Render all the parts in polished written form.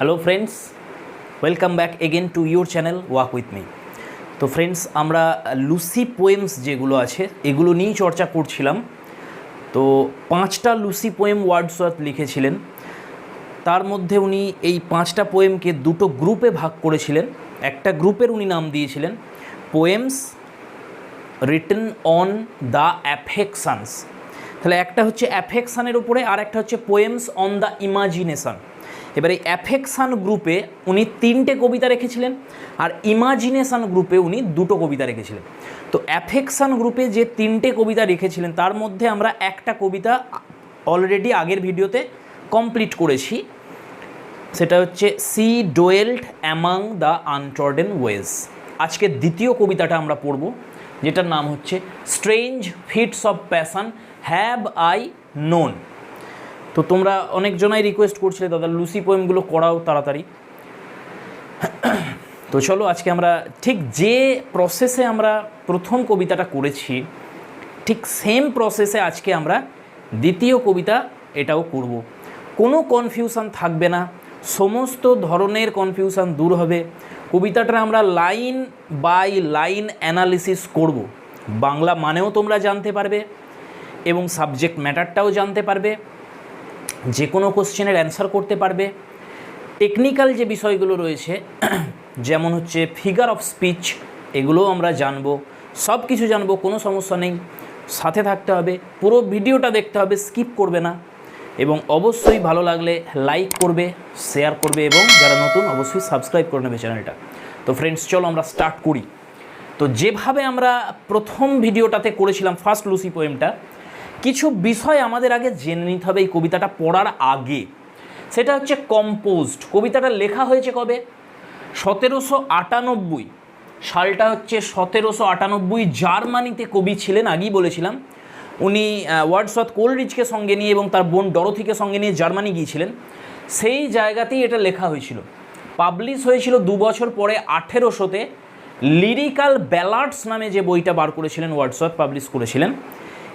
Hello friends, welcome back again to your channel walk with me. তো friends, আমরা Lucy poems যেগুলো আছে এগুলো নিয়েই চর্চা করছিলাম। তো 5টা লুসি পোয়েম ওয়ার্ডসওয়ার্থ লিখেছিলেন। তার মধ্যে উনি এই 5টা পোয়েমকে দুটো গ্রুপে ভাগ করেছিলেন। একটা গ্রুপের উনি নাম দিয়েছিলেন পোয়েমস রিটেন অন দ্য অ্যাফেকশানস। তাহলে একটা হচ্ছে অ্যাফেকশানের উপরে, আর একটা হচ্ছে পোয়েমস অন দ্য ইমাজিনেশান। এবার এই অ্যাফেকশান গ্রুপে উনি 3টে কবিতা রেখেছিলেন, আর ইমাজিনেশান গ্রুপে উনি 2টো কবিতা রেখেছিলেন। তো অ্যাফেকশান গ্রুপে যে 3টে কবিতা রেখেছিলেন তার মধ্যে আমরা একটা কবিতা অলরেডি আগের ভিডিওতে কমপ্লিট করেছি, সেটা হচ্ছে she dwelt among the untrodden ways. আজকে দ্বিতীয় কবিতাটা আমরা পড়ব, যেটার নাম হচ্ছে strange fits of passion have I known. তো তোমরা অনেকজনাই রিকোয়েস্ট করছিলে দাদা লুসি পোয়েমগুলো করাও তাড়াতাড়ি। তো চলো আজকে আমরা ঠিক যে প্রসেসে আমরা প্রথম কবিতাটা করেছি ঠিক সেম প্রসেসে আজকে আমরা দ্বিতীয় কবিতা এটাও করব। কোনো কনফিউশন থাকবে না, সমস্ত ধরনের কনফিউশন দূর হবে। কবিতাটা আমরা লাইন বাই লাইন অ্যানালিসিস করব। বাংলা মানেও তোমরা জানতে পারবে এবং সাবজেক্ট ম্যাটারটাও জানতে পারবে, যে কোনো কোশ্চেনের অ্যান্সার করতে পারবে। টেকনিক্যাল যে বিষয়গুলো রয়েছে যেমন হচ্ছে ফিগার অফ স্পিচ, এগুলোও আমরা জানবো, সব কিছু জানবো, কোনো সমস্যা নেই। সাথে থাকতে হবে, পুরো ভিডিওটা দেখতে হবে, স্কিপ করবে না। এবং অবশ্যই ভালো লাগলে লাইক করবে, শেয়ার করবে, এবং যারা নতুন অবশ্যই সাবস্ক্রাইব করে নেবে চ্যানেলটা। তো ফ্রেন্ডস চলো আমরা স্টার্ট করি। তো যেভাবে আমরা প্রথম ভিডিওটাতে করেছিলাম ফার্স্ট লুসি পোয়েমটা, কিছু বিষয় আমাদের আগে জেনে নিতে হবে এই কবিতাটা পড়ার আগে। সেটা হচ্ছে কম্পোজড। কবিতাটা লেখা হয়েছে কবে? 1798 সালটা হচ্ছে 1798। জার্মানিতে কবি ছিলেন, আগেই বলেছিলাম। উনি ওয়ার্ডসওয়ার্থ কোলরিজকে সঙ্গে নিয়ে এবং তার বোন ডরোথিকে সঙ্গে নিয়ে জার্মানি গিয়েছিলেন। সেই জায়গাতেই এটা লেখা হয়েছিল। পাবলিশ হয়েছিল 2 বছর পরে 1800-তে। লিরিক্যাল ব্যালাডস নামে যে বইটা বার করেছিলেন ওয়ার্ডসওয়ার্থ পাবলিশ করেছিলেন,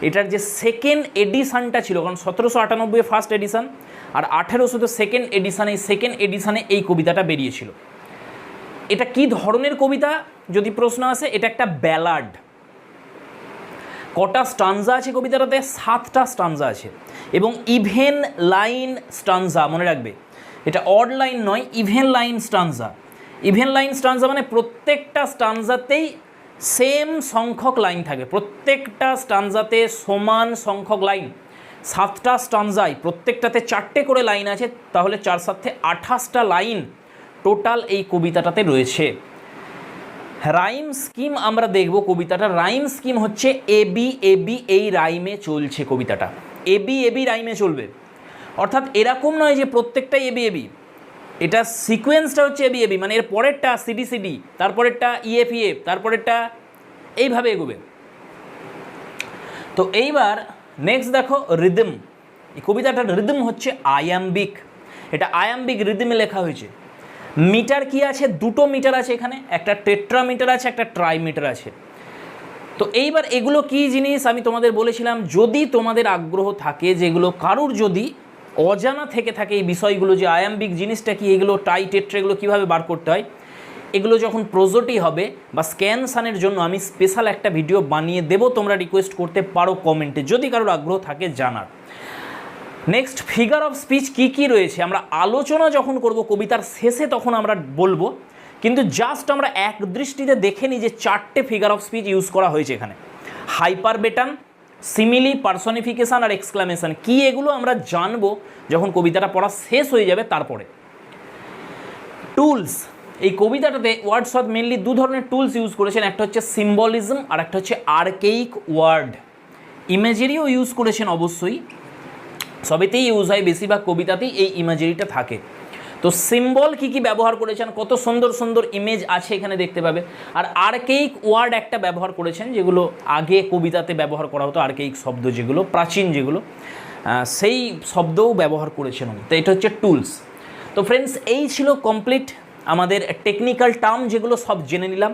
এটার যে সেকেন্ড এডিশানটা ছিল, কারণ 1798 ফার্স্ট এডিশান আর 1800-তে সেকেন্ড এডিশান, এই সেকেন্ড এডিশানে এই কবিতাটা বেরিয়েছিল। এটা কি ধরনের কবিতা যদি প্রশ্ন আসে, এটা একটা ব্যালাড। কটা স্টানজা আছে কবিতাটাতে? 7টা স্টানজা আছে, এবং ইভেন লাইন স্টানজা, মনে রাখবে এটা অড লাইন নয়, even line stanza. Even line stanza মানে প্রত্যেকটা স্টানজাতেই সেম সংখ্যক লাইন থাকে, প্রত্যেকটা স্টানজাতে সমান সংখ্যক লাইন। 7টা স্টানজায় প্রত্যেকটাতে 4টে করে লাইন আছে, তাহলে 4 7 28টা লাইন টোটাল এই কবিতাটাতে রয়েছে। রাইম স্কিম আমরা দেখব। কবিতাটা রাইম স্কিম হচ্ছে এবি এবি, এই রাইমে চলছে কবিতাটা। এবি এবি রাইমে চলবে, অর্থাৎ এরকম নয় যে প্রত্যেকটাই এবি এবি। এটা সিকোয়েন্সটা হচ্ছে এবি এবি, মানে এর পরেরটা সিডি সিডি, তারপরেরটা ইএফ ইএফ, তারপরেরটা এইভাবে এগোবে। তো এইবার নেক্সট দেখো রিদম। এই কবিতাটার রিদম হচ্ছে আয়াম্বিক। এটা আয়াম্বিক রিদমে লেখা হয়েছে। মিটার কি আছে? 2টো মিটার আছে এখানে, একটা টেট্রা মিটার আছে, একটা ট্রাই মিটার আছে। তো এইবার এগুলো কি জিনিস আমি তোমাদের বলেছিলাম, যদি তোমাদের আগ্রহ থাকে, যেগুলো কারুর যদি অজানা থেকে থাকে এই বিষয়গুলো, যে আয়াম্বিক জিনিসটা কি, এগুলো টাই টেট্রা এগুলো কীভাবে বার করতে হয়, এগুলো যখন প্রোজোটি হবে বা স্ক্যানসানের জন্য আমি স্পেশাল একটা ভিডিও বানিয়ে দেবো, তোমরা রিকোয়েস্ট করতে পারো কমেন্টে যদি কারোর আগ্রহ থাকে জানার। নেক্সট ফিগার অফ স্পিচ কি কি রয়েছে আমরা আলোচনা যখন করব কবিতার শেষে তখন আমরা বলবো, কিন্তু জাস্ট আমরা এক দৃষ্টিতে দেখে নিই যে 4টে ফিগার অফ স্পিচ ইউজ করা হয়েছে এখানে। হাইপারবেটান, সিমিলি, পার্সনিফিকেশান আর এক্সক্লামেশন কি, এগুলো আমরা জানবো যখন কবিতাটা পড়া শেষ হয়ে যাবে। তারপরে টুলস। এই কবিতাটাতে ওয়ার্ডসওয়ার্থ মেনলি 2 ধরনের টুলস ইউজ করেছেন, একটা হচ্ছে সিম্বলিজম আর একটা হচ্ছে আর্কেইক ওয়ার্ড। ইমেজেরিও ইউজ করেছেন অবশ্যই, সবেতেই ইউজ হয়, বেশিরভাগ কবিতাতেই এই ইমেজেরিটা থাকে। তো সিম্বল কি কি ব্যবহার করেছেন, কত সুন্দর সুন্দর ইমেজ আছে এখানে দেখতে পাবে। আর আর্কেইক ওয়ার্ড একটা ব্যবহার করেছেন, যেগুলো আগে কবিতাতে ব্যবহার করা হতো, আর্কেইক শব্দ যেগুলো প্রাচীন, যেগুলো সেই শব্দও ব্যবহার করেছেন। তো এটা হচ্ছে টুলস। তো ফ্রেন্ডস, এই ছিল কমপ্লিট আমাদের টেকনিক্যাল টার্ম, যেগুলো সব জেনে নিলাম।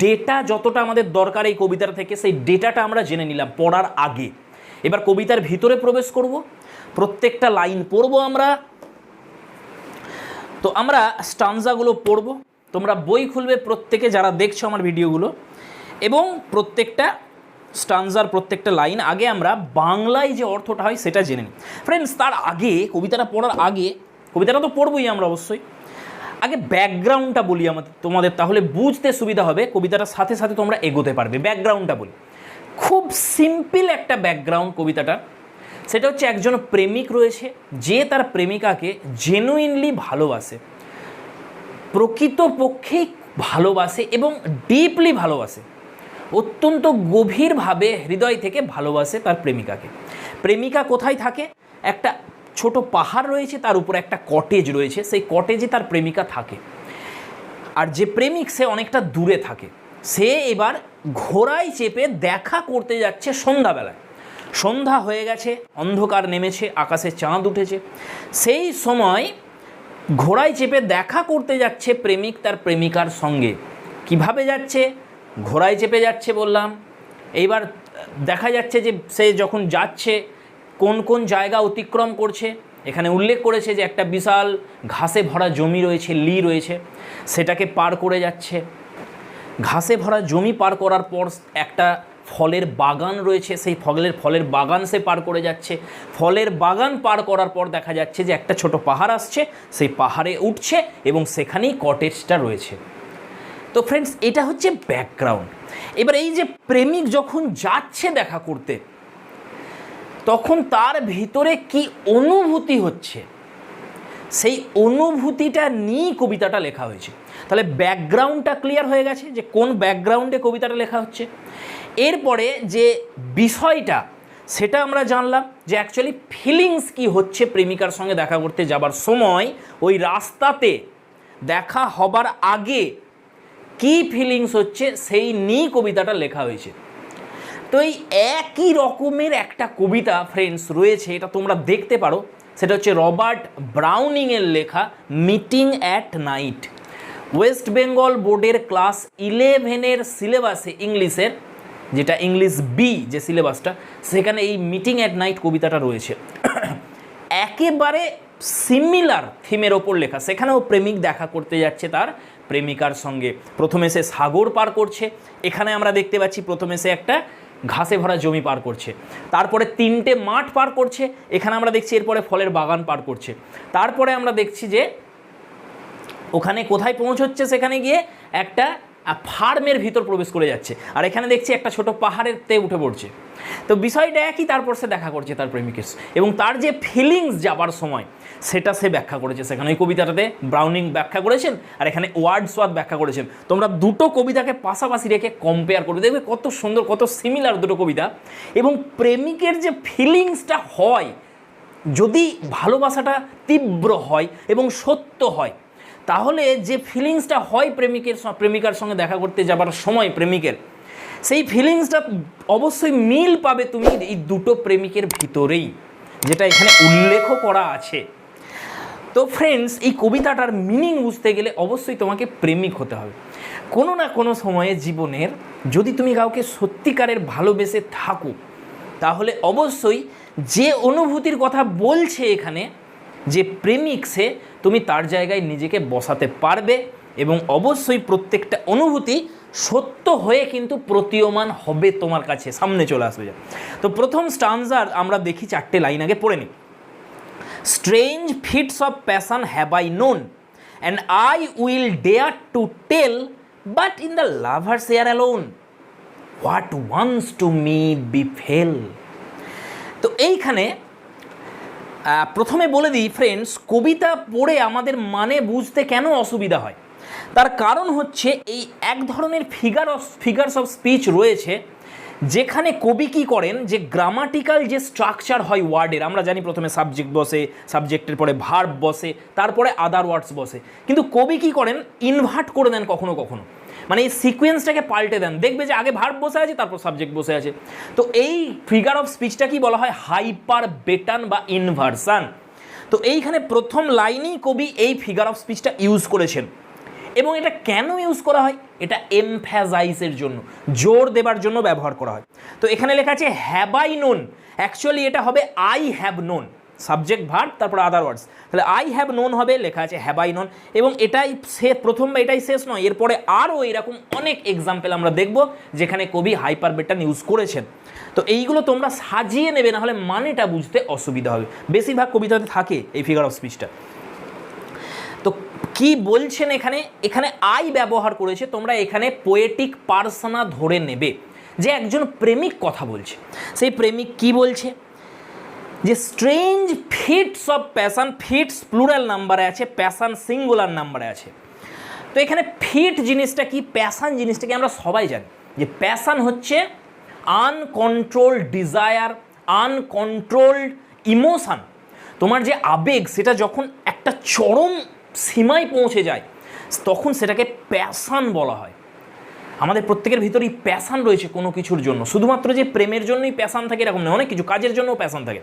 ডেটা যতটা আমাদের দরকার এই কবিতার থেকে, সেই ডেটাটা আমরা জেনে নিলাম পড়ার আগে। এবার কবিতার ভিতরে প্রবেশ করব, প্রত্যেকটা লাইন পড়ব আমরা, তো আমরা স্টানজাগুলো পড়ব, তোমরা বই খুলবে প্রত্যেকে যারা দেখছো আমার ভিডিওগুলো, এবং প্রত্যেকটা স্টানজার প্রত্যেকটা লাইন আগে আমরা বাংলায় যে অর্থটা হয় সেটা জেনে নিই। ফ্রেন্ডস, তার আগে কবিতাটা পড়ার আগে, কবিতাটা তো পড়বই আমরা অবশ্যই, আগে ব্যাকগ্রাউন্ডটা বলি তোমাদের, তাহলে বুঝতে সুবিধা হবে, কবিতাটার সাথে সাথে তোমরা এগোতে পারবে। ব্যাকগ্রাউন্ডটা বলি, খুব সিম্পল একটা ব্যাকগ্রাউন্ড কবিতাটা। সেটা হচ্ছে একজন প্রেমিক রয়েছে যে তার প্রেমিকাকে জেনুইনলি ভালোবাসে, প্রকৃতপক্ষেই ভালোবাসে এবং ডিপলি ভালোবাসে, অত্যন্ত গভীরভাবে হৃদয় থেকে ভালোবাসে তার প্রেমিকাকে। প্রেমিকা কোথায় থাকে? একটা ছোট পাহাড় রয়েছে, তার উপরে একটা কটেজ রয়েছে, সেই কটেজে তার প্রেমিকা থাকে। আর যে প্রেমিক সে অনেকটা দূরে থাকে। সে এবার ঘোড়ায় চেপে দেখা করতে যাচ্ছে সন্ধ্যাবেলায়। সন্ধ্যা হয়ে গেছে, অন্ধকার নেমেছে, আকাশে চাঁদ উঠেছে। সেই সময় ঘোড়ায় চেপে দেখা করতে যাচ্ছে প্রেমিক তার প্রেমিকার সঙ্গে। কিভাবে যাচ্ছে? ঘোড়ায় চেপে যাচ্ছে বললাম। এইবার দেখা যাচ্ছে যে সে যখন যাচ্ছে কোন কোন জায়গা অতিক্রম করছে। এখানে উল্লেখ করেছে যে একটা বিশাল ঘাসে ভরা জমি রয়েছে, লি রয়েছে, সেটাকে পার করে যাচ্ছে। ঘাসে ভরা জমি পার করার পর একটা ফলের বাগান রয়েছে, সেই ফলের বাগান সে পার করে যাচ্ছে। ফলের বাগান পার করার পর দেখা যাচ্ছে যে একটা ছোট পাহাড় আসছে, সেই পাহাড়ে উঠছে এবং সেখানেই কটেজটা রয়েছে। তো ফ্রেন্ডস, এটা হচ্ছে ব্যাকগ্রাউন্ড। এবার এই যে প্রেমিক যখন যাচ্ছে দেখা করতে, তখন তার ভিতরে কি অনুভূতি হচ্ছে, সেই অনুভূতিটা নিয়েই কবিতাটা লেখা হয়েছে। তাহলে ব্যাকগ্রাউন্ডটা ক্লিয়ার হয়ে গেছে যে কোন ব্যাকগ্রাউন্ডে কবিতাটা লেখা হচ্ছে। এরপরে যে বিষয়টা সেটা আমরা জানলাম যে অ্যাকচুয়ালি ফিলিংস কি হচ্ছে প্রেমিকার সঙ্গে দেখা করতে যাবার সময়, ওই রাস্তাতে দেখা হবার আগে কি ফিলিংস হচ্ছে সেই নিয়ে কবিতাটা লেখা হয়েছে। তো এই একই রকমের একটা কবিতা ফ্রেন্ডস রয়েছে, এটা তোমরা দেখতে পারো। সেটা হচ্ছে রবার্ট ব্রাউনিংয়ের লেখা meeting at night. West Bengal বোর্ডের ক্লাস 11-এর সিলেবাসে ইংলিশের, যেটা ইংলিশ বি যে সিলেবাসটা, সেখানে এই মিটিং অ্যাট নাইট কবিতাটা রয়েছে। একেবারে সিমিলার থিমের ওপর লেখা। সেখানেও প্রেমিক দেখা করতে যাচ্ছে তার প্রেমিকার সঙ্গে। প্রথমে সে সাগর পার করছে, এখানে আমরা দেখতে পাচ্ছি প্রথমে সে একটা ঘাসে ভরা জমি পার করছে, তারপরে 3টে মাঠ পার করছে, এখানে আমরা দেখছি এরপরে ফলের বাগান পার করছে, তারপরে আমরা দেখছি যে ওখানে কোথায় পৌঁছচ্ছে, সেখানে গিয়ে একটা ফার্মের ভিতর প্রবেশ করে যাচ্ছে, আর এখানে দেখছি একটা ছোট পাহাড়েরতে উঠে পড়ছে। তো বিষয়টা একই। তারপর সে দেখা করছে তার প্রেমিকের, এবং তার যে ফিলিংস যাবার সময় সেটা সে ব্যাখ্যা করেছে সেখানে। ওই কবিতাটাতে ব্রাউনিং ব্যাখ্যা করেছেন আর এখানে ওয়ার্ডসওয়ার্থ ব্যাখ্যা করেছেন। তোমরা দুটো কবিতাকে পাশাপাশি রেখে কম্পেয়ার করবে, দেখবে কত সুন্দর, কত সিমিলার দুটো কবিতা। এবং প্রেমিকের যে ফিলিংসটা হয়, যদি ভালোবাসাটা তীব্র হয় এবং সত্য হয়, তাহলে যে ফিলিংসটা হয় প্রেমিকার সঙ্গে দেখা করতে যাবার সময় প্রেমিকের, সেই ফিলিংসটা অবশ্যই মিল পাবে তুমি এই দুটো প্রেমিকের ভিতরেই, যেটা এখানে উল্লেখ করা আছে। তো ফ্রেন্ডস, এই কবিতাটার মিনিং বুঝতে গেলে অবশ্যই তোমাকে প্রেমিক হতে হবে। কোনো না কোনো সময়ে জীবনের যদি তুমি কাউকে সত্যিকারের ভালোবেসে থাকো, তাহলে অবশ্যই যে অনুভূতির কথা বলছে এখানে যে প্রেমিক সে, তুমি তার জায়গায় নিজেকে বসাতে পারবে এবং অবশ্যই প্রত্যেকটা অনুভূতি সত্য হয়ে কিন্তু প্রতীয়মান হবে, তোমার কাছে সামনে চলে আসবে। তো প্রথম স্টানজার আমরা দেখি 4টে লাইন আগে পড়ে নিই। Strange fits of passion have I known and I will dare to tell, but in the lover's ear alone what once to me befell. তো এইখানে প্রথমে বলে দিই ফ্রেন্ডস, কবিতা পড়ে আমাদের মানে বুঝতে কেন অসুবিধা হয়, তার কারণ হচ্ছে এই এক ধরনের ফিগার্স অফ স্পিচ রয়েছে, যেখানে কবি কী করেন যে গ্রামাটিক্যাল যে স্ট্রাকচার হয় ওয়ার্ডের, আমরা জানি প্রথমে সাবজেক্ট বসে, সাবজেক্টের পরে ভার্ব বসে, তারপরে আদার ওয়ার্ডস বসে, কিন্তু কবি কী করেন ইনভার্ট করে দেন কখনো কখনো, মানে এই সিকোয়েন্সটাকে পাল্টে দেন। দেখবে যে আগে ভার্ব বসে আছে, তারপর সাবজেক্ট বসে আছে। তো এই ফিগার অফ স্পিচটা কি বলা হয়? হাইপার বেটান বা ইনভার্সান। তো এইখানে প্রথম লাইনেই কবি এই ফিগার অফ স্পিচটা ইউজ করেছেন। এবং এটা কেন ইউজ করা হয়? এটা এমফ্যাসাইজের জন্য, জোর দেবার জন্য ব্যবহার করা হয়। তো এখানে লেখা আছে হ্যাভ আই নোন, অ্যাকচুয়ালি এটা হবে I have known. Subject verb তারপর আদার ওয়ার্ডস। তাহলে আই হ্যাভ নোন হবে, লেখা আছে হ্যাভ আই নোন, এবং এটাই প্রথম বা এটাই শেষ নয়, এরপরে আরও এরকম অনেক এক্সাম্পল আমরা দেখব যেখানে কবি হাইপারবেটান ইউজ করেছেন। তো এইগুলো তোমরা সাজিয়ে নেবে, না হলে মানেটা বুঝতে অসুবিধা হবে। বেশিরভাগ কবিতাতে থাকে এই ফিগার অফ স্পিচটা। তো কি বলছেন এখানে, এখানে আই ব্যবহার করেছে, তোমরা এখানে পোয়েটিক পার্সোনা ধরে নেবে যে একজন প্রেমিক কথা বলছে। সেই প্রেমিক কি বলছে, যে strange fits of passion, fits plural নাম্বারে আছে, প্যাশন সিঙ্গুলার নাম্বারে আছে। তো এখানে ফিট জিনিসটা কি, প্যাশন জিনিসটা কি, আমরা সবাই জানি যে প্যাশন হচ্ছে আনকন্ট্রোলড ডিজায়ার, আনকন্ট্রোলড ইমোশন। তোমার যে আবেগ সেটা যখন একটা চরম সীমায় পৌঁছে যায় তখন সেটাকে প্যাশন বলা হয়। আমাদের প্রত্যেকের ভিতরেই প্যাশন রয়েছে কোনো কিছুর জন্য, শুধুমাত্র যে প্রেমের জন্যই প্যাশন থাকে এরকম নয়, অনেক কিছু কাজের জন্যও প্যাশন থাকে।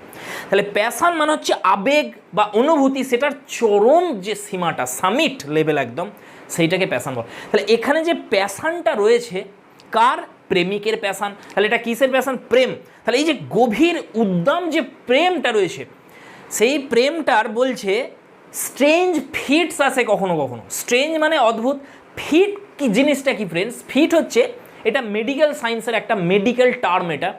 তাহলে প্যাশন মানে হচ্ছে আবেগ বা অনুভূতি, সেটার চরম যে সীমাটা, সামিট লেভেল একদম, সেইটাকে প্যাশন বলে। তাহলে এখানে যে প্যাশনটা রয়েছে কার, প্রেমিকের প্যাশন। তাহলে এটা কিসের প্যাশন, প্রেম। তাহলে এই যে গভীর উদ্দাম যে প্রেমটা রয়েছে, সেই প্রেমটার বলছে স্ট্রেঞ্জ ফিটস আসে কখনো কখনো। স্ট্রেঞ্জ মানে অদ্ভুত, ফিট কি জিনিসটা কি ফ্রেন্ডস, ফিট হচ্ছে এটা মেডিকেল সায়েন্সের একটা মেডিকেল টার্ম। এটা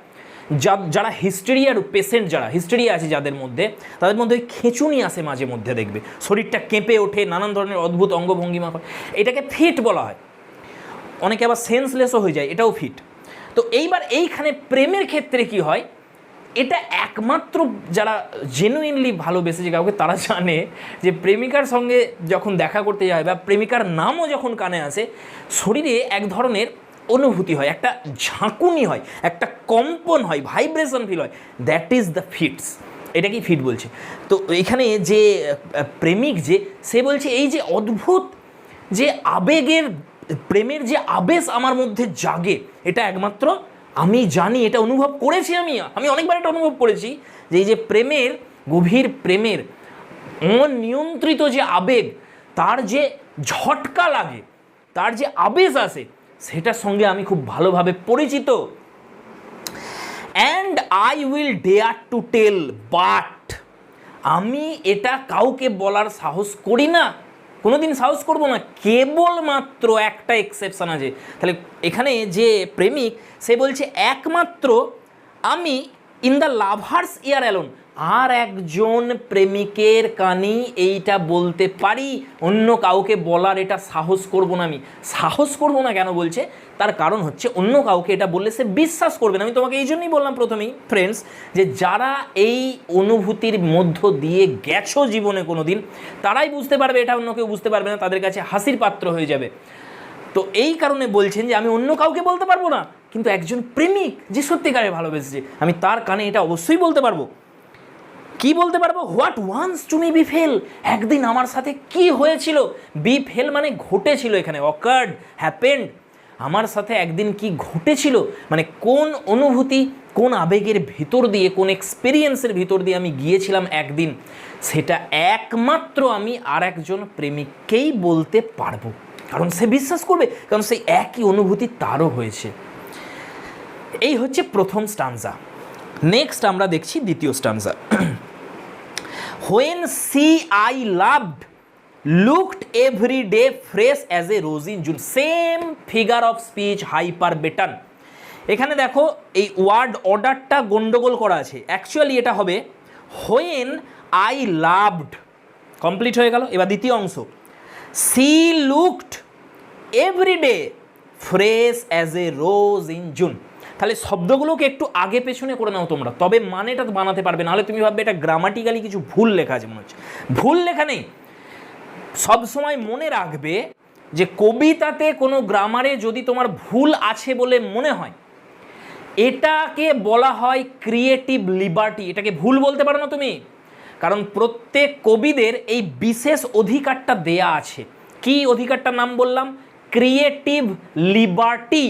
যারা হিস্টেরিয়ার পেশেন্ট, যারা হিস্টেরিয়া আছে যাদের মধ্যে, তাদের মধ্যে ওই খেঁচুনি আসে মাঝে মধ্যে, দেখবে শরীরটা কেঁপে ওঠে, নানান ধরনের অদ্ভুত অঙ্গভঙ্গিমা করে, এটাকে ফিট বলা হয়। অনেকে আবার সেন্সলেসও হয়ে যায়, এটাও ফিট। তো এইবার এইখানে প্রেমের ক্ষেত্রে কি হয়, এটা একমাত্র যারা জেনুইনলি ভালোবেসেছে কাউকে তারা জানে যে প্রেমিকার সঙ্গে যখন দেখা করতে যায় বা প্রেমিকার নামও যখন কানে আসে, শরীরে এক ধরনের অনুভূতি হয়, একটা ঝাঁকুনি হয়, একটা কম্পন হয়, ভাইব্রেশন ফিল হয়, দ্যাট ইজ দ্য ফিটস। এটা কি ফিট বলছে। তো এখানে যে প্রেমিক যে সে বলছে এই যে অদ্ভুত যে আবেগের, প্রেমের যে আবেশ আমার মধ্যে জাগে, এটা একমাত্র আমি জানি, এটা অনুভব করেছি আমি অনেকবার এটা অনুভব করেছি যে এই যে প্রেমের, গভীর প্রেমের অনিয়ন্ত্রিত যে আবেগ, তার যে ঝটকা লাগে, তার যে আবেশ আসে, সেটার সঙ্গে আমি খুব ভালোভাবে পরিচিত। And I will dare to tell, but আমি এটা কাউকে বলার সাহস করি না, কোনোদিন সাহস করব না, কেবলমাত্র একটা এক্সেপশন আছে। তাহলে এখানে যে প্রেমিক সে বলছে একমাত্র আমি in the lover's ear alone, আর একজন প্রেমিকের কানেই এইটা বলতে পারি, অন্য কাউকে বলার এটা সাহস করব না। আমি সাহস করব না কেন বলছে, তার কারণ হচ্ছে অন্য কাউকে এটা বললে সে বিশ্বাস করবে না। আমি তোমাকে এই জন্যই বললাম প্রথমেই ফ্রেন্ডস, যে যারা এই অনুভূতির মধ্য দিয়ে গেছো জীবনে কোনো দিন, তারাই বুঝতে পারবে, এটা অন্য কেউ বুঝতে পারবে না, তাদের কাছে হাসির পাত্র হয়ে যাবে। তো এই কারণে বলছেন যে আমি অন্য কাউকে বলতে পারবো না, কিন্তু একজন প্রেমিক যে সত্যিকারে ভালোবেসেছে, আমি তার কানে এটা অবশ্যই বলতে পারবো। কি বলতে পারবো, হোয়াট ওয়ান্স টু মি বিফেল, একদিন আমার সাথে কি হয়েছিল, বিফেল মানে ঘটেছিল, এখানে অকার্ড, হ্যাপেন্ড, আমার সাথে একদিন কি ঘটেছিল, মানে কোন অনুভূতি, কোন আবেগের ভিতর দিয়ে, কোন এক্সপিরিয়েন্সের ভিতর দিয়ে আমি গিয়েছিলাম একদিন, সেটা একমাত্র আমি আর একজন প্রেমিককেই বলতে পারবো, কারণ সে বিশ্বাস করবে, কারণ সেই একই অনুভূতি তারও হয়েছে। এই হচ্ছে প্রথম স্টানজা। নেক্সট আমরা দেখছি দ্বিতীয় stanza. When she I loved looked every day fresh as a rose in June, same figure of speech hyperbeton। এখানে দেখো এই ওয়ার্ড অর্ডারটা গন্ডগোল করা আছে, অ্যাকচুয়ালি এটা হবে when I loved, কমপ্লিট হয়ে গেল। এবার দ্বিতীয় অংশ, she looked every day fresh as a rose in June। তাহলে শব্দগুলোকে একটু আগে পেছনে করে নাও তোমরা, তবে মানেটা তো বানাতে পারবে, নাহলে তুমি ভাববে এটা গ্রামাটিক্যালি কিছু ভুল লেখা আছে মনে হচ্ছে। ভুল লেখা নেই, সবসময় মনে রাখবে যে কবিতাতে কোনো গ্রামারে যদি তোমার ভুল আছে বলে মনে হয়, এটাকে বলা হয় ক্রিয়েটিভ লিবার্টি, এটাকে ভুল বলতে পারো না তুমি, কারণ প্রত্যেক কবিদের এই বিশেষ অধিকারটা দেয়া আছে। কি অধিকারটার নাম বললাম, ক্রিয়েটিভ লিবার্টি।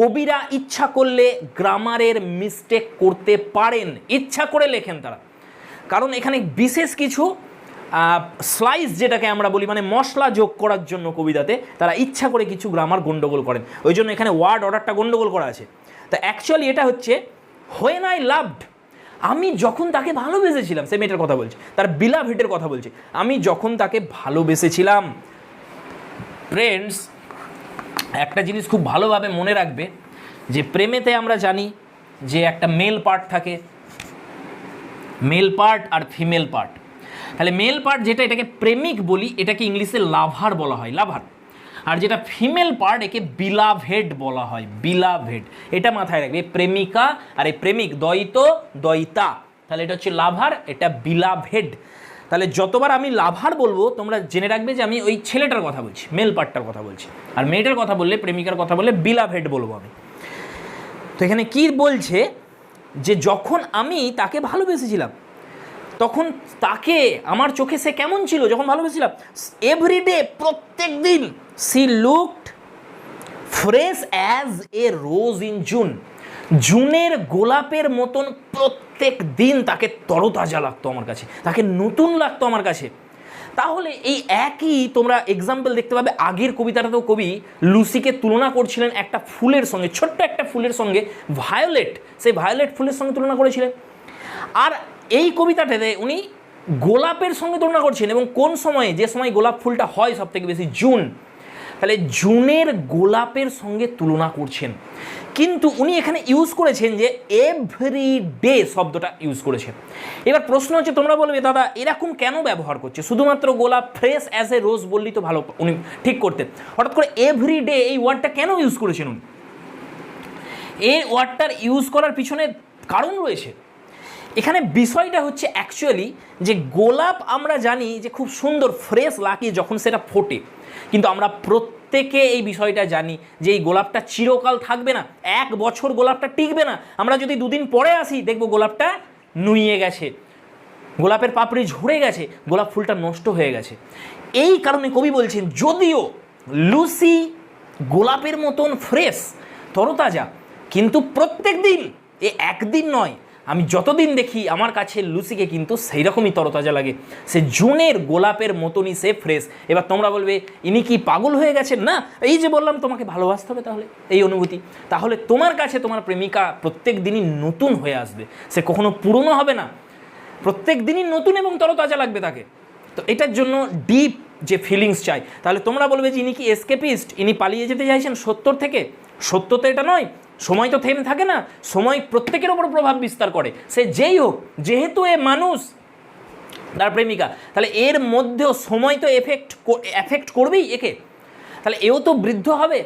কবিরা ইচ্ছা করলে গ্রামারের মিস্টেক করতে পারেন, ইচ্ছা করে লেখেন তারা, কারণ এখানে বিশেষ কিছু স্লাইস যেটাকে আমরা বলি, মানে মশলা যোগ করার জন্য কবিতাতে তারা ইচ্ছা করে কিছু গ্রামার গন্ডগোল করেন, ওই জন্য এখানে ওয়ার্ড অর্ডারটা গন্ডগোল করা আছে। তা অ্যাকচুয়ালি এটা হচ্ছে হোয়েন আই লাভড, আমি যখন তাকে ভালোবেসেছিলাম, সে মেয়েটার কথা বলছে, তার বিলাভেটের কথা বলছে, আমি যখন তাকে ভালোবেসেছিলাম। ফ্রেন্ডস, একটা জিনিস খুব ভালোভাবে মনে রাখবে যে প্রেমেতে আমরা জানি যে একটা মেল পার্ট থাকে, মেল পার্ট আর ফিমেল পার্ট। তাহলে মেল পার্ট যেটা, এটাকে প্রেমিক বলি, এটাকে ইংলিশে লাভার বলা হয়, লাভার। আর যেটা ফিমেল পার্ট, একে বিলাভেড বলা হয়, বিলাভেড। এটা মাথায় রাখবে, প্রেমিকা আর এই প্রেমিক, দ্বৈত দ্বৈতা, তাহলে এটা হচ্ছে লাভার, এটা বিলাভেড। তাহলে যতবার আমি লাভার বলবো তোমরা জেনে রাখবে যে আমি ওই ছেলেটার কথা বলছি, মেল পার্টটার কথা বলছি। আর মেয়েটার কথা বললে, প্রেমিকার কথা বললে বিলাভেড বলবো আমি। তো এখানে কি বলছে যে যখন আমি তাকে ভালোবেসেছিলাম তখন তাকে, আমার চোখে সে কেমন ছিল যখন ভালোবেসেছিলাম, এভরিডে, প্রত্যেক দিন, she looked fresh as a rose in June, জুনের গোলাপের মতন প্রত্যেক দিন তাকে তরতাজা লাগতো আমার কাছে, তাকে নতুন লাগতো আমার কাছে। তাহলে এই একই তোমরা এক্সাম্পল দেখতে পাবে আগের কবিতাটাতেও কবি লুসিকে তুলনা করছিলেন একটা ফুলের সঙ্গে, ছোট্ট একটা ফুলের সঙ্গে, ভায়োলেট, সেই ভায়োলেট ফুলের সঙ্গে তুলনা করেছিলেন। আর এই কবিতাটাতে উনি গোলাপের সঙ্গে তুলনা করছেন, এবং কোন সময়ে, যে সময় গোলাপ ফুলটা হয় সব থেকে বেশি, জুন। তাহলে জুনের গোলাপের সঙ্গে তুলনা করছেন, কিন্তু উনি এখানে ইউজ করেছেন যে এভরিডে শব্দটা ইউজ করেছেন। এবার প্রশ্ন হচ্ছে, তোমরা বলবে দাদা এরকম কেন ব্যবহার করছে, শুধুমাত্র গোলাপ ফ্রেশ অ্যাজ এ রোজ বললেই তো ভালো, উনি ঠিক করতেন। হঠাৎ করে এভরিডে এই ওয়ার্ডটা কেন ইউজ করেছেন উনি? এই ওয়ার্ডটার ইউজ করার পিছনে কারণ রয়েছে। এখানে বিষয়টা হচ্ছে অ্যাকচুয়ালি যে গোলাপ আমরা জানি যে খুব সুন্দর ফ্রেশ লাগে যখন সেটা ফোটে, কিন্তু আমরা প্রত্যেকে এই বিষয়টা জানি যে এই গোলাপটা চিরকাল থাকবে না, 1 বছর গোলাপটা টিকবে না। আমরা যদি 2 দিন পরে আসি দেখব গোলাপটা নুইয়ে গেছে, গোলাপের পাপড়ি ঝরে গেছে, গোলাপ ফুলটা নষ্ট হয়ে গেছে। এই কারণে কবি বলছেন যদিও লুসি গোলাপের মতন ফ্রেশ, তরতাজা, কিন্তু প্রত্যেক দিন, এ একদিন নয়, আমি যতদিন দেখি আমার কাছে লুসিকে কিন্তু সেই রকমই তরতাজা লাগে, সে জুনের গোলাপের মতনই সে ফ্রেশ। এবার তোমরা বলবে ইনি কি পাগল হয়ে গেছেন? না, এই যে বললাম তোমাকে ভালোবাসতে হবে, তাহলে এই অনুভূতি, তাহলে তোমার কাছে তোমার প্রেমিকা প্রত্যেক দিনই নতুন হয়ে আসবে, সে কখনো পুরনো হবে না, প্রত্যেক দিনই নতুন এবং তরতাজা লাগবে তাকে। তো এটার জন্য ডিপ যে ফিলিংস চাই। তাহলে তোমরা বলবে যে ইনি কি এসকেপিস্ট, ইনি পালিয়ে যেতে চাইছেন সত্যর থেকে? সত্য তো এটা নয়, সময় তো থেমে থাকে না, সময় প্রত্যেকের ওপর প্রভাব বিস্তার করে, সে যেই হোক, যেহেতু এ মানুষ, তার প্রেমিকা, তাহলে এর মধ্যেও সময় তো এফেক্ট করবেই একে। তাহলে এও তো বৃদ্ধ হবে,